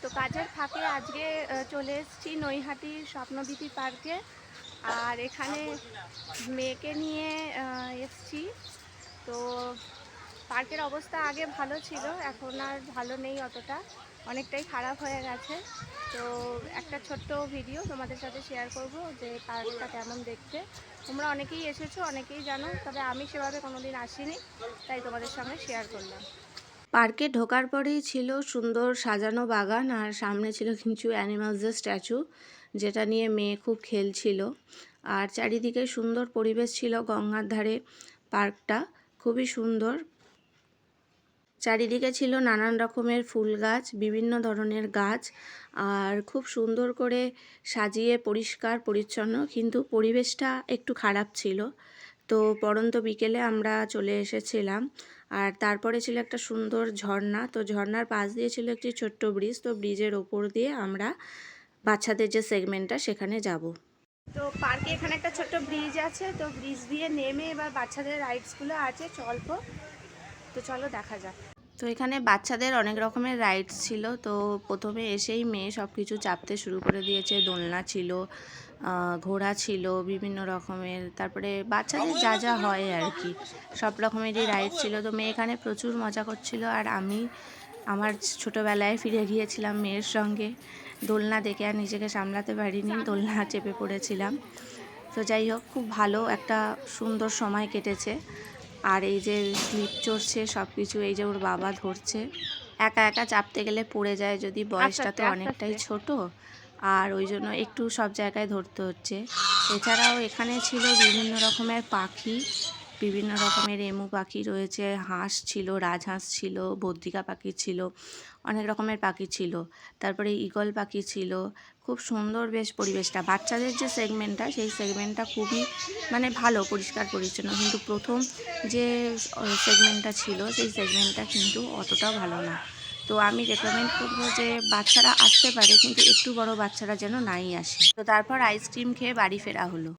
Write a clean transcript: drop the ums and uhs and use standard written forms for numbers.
তো কাজের ফাঁকে আজকে চলে এসেছি নৈহাটির স্বপ্নদ্বীপী পার্কে। আর এখানে মেয়েকে নিয়ে এসেছি। তো পার্কের অবস্থা আগে ভালো ছিল, এখন আর ভালো নেই, অতটা অনেকটাই খারাপ হয়ে গেছে। তো একটা ছোট্ট ভিডিও তোমাদের সাথে শেয়ার করব যে পার্কটা কেমন দেখতে। তোমরা অনেকেই এসেছো, অনেকেই জানো, তবে আমি সেভাবে কোনোদিন আসিনি, তাই তোমাদের সঙ্গে শেয়ার করলাম। পার্কে ঢোকার পরেই ছিল সুন্দর সাজানো বাগান, আর সামনে ছিল কিছু অ্যানিমালসের স্ট্যাচু, যেটা নিয়ে মেয়ে খুব খেলছিল। আর চারিদিকে সুন্দর পরিবেশ ছিল, গঙ্গার ধারে পার্কটা খুবই সুন্দর। চারিদিকে ছিল নানান রকমের ফুল গাছ, বিভিন্ন ধরনের গাছ, আর খুব সুন্দর করে সাজিয়ে পরিষ্কার পরিচ্ছন্ন, কিন্তু পরিবেশটা একটু খারাপ ছিল। তো পড়ন্ত বিকেলে আমরা চলে এসেছিলাম। আর তারপরে ছিল একটা সুন্দর ঝর্ণা, তো ঝর্ণার পাশ দিয়ে ছিল একটি ছোট্ট ব্রিজ, তো ব্রিজের ওপর দিয়ে আমরা বাচ্চাদের যে সেগমেন্টটা সেখানে যাব। তো পার্কে এখানে একটা ছোট্ট ব্রিজ আছে, তো ব্রিজ দিয়ে নেমে এবার বাচ্চাদের রাইডসগুলো আছে, তো চলো দেখা যাক। তো এখানে বাচ্চাদের অনেক রকমের রাইডস ছিল। তো প্রথমে এসেই মেয়ে সব কিছু চাপতে শুরু করে দিয়েছে। দোলনা ছিল, ঘোড়া ছিল বিভিন্ন রকমের, তারপরে বাচ্চাদের যা যা হয় আর কি সব রকমেরই রাইড ছিল। তো মেয়ে এখানে প্রচুর মজা করছিল, আর আমি আমার ছোটোবেলায় ফিরে গিয়েছিলাম মেয়ের সঙ্গে। দোলনা দেখে আর নিজেকে সামলাতে পারিনি, দোলনা চেপে পড়েছিলাম। তো যাই হোক, খুব ভালো একটা সুন্দর সময় কেটেছে। আর এই যে স্লিপ চড়ছে সব কিছু, এই যে ওর বাবা ধরছে, একা একা চাপতে গেলে পড়ে যায়, যদি বয়সটা তো অনেকটাই ছোট, আর ওই জন্য একটু সব জায়গায় ধরতে হচ্ছে। এছাড়াও এখানে ছিল বিভিন্ন রকমের পাখি, বিভিন্ন রকমের এমু পাখি রয়েছে, হাঁস ছিল, রাজহাঁস ছিল, বদ্রিকা পাখি ছিল, অনেক রকমের পাখি ছিল। তারপরে ঈগল পাখি ছিল। খুব সুন্দর বেশ পরিবেশটা। বাচ্চাদের যে সেগমেন্টটা, সেই সেগমেন্টটা খুবই মানে ভালো, পরিষ্কার পরিচ্ছন্ন, কিন্তু প্রথম যে সেগমেন্টটা ছিল সেই সেগমেন্টটা কিন্তু অতটাও ভালো না। তো আমি রেকমেন্ড করবো যে বাচ্চারা আসতে পারে, কিন্তু একটু বড় বাচ্চারা যেন নাই আসে। তো তারপর আইসক্রিম খেয়ে বাড়ি ফেরা হলো।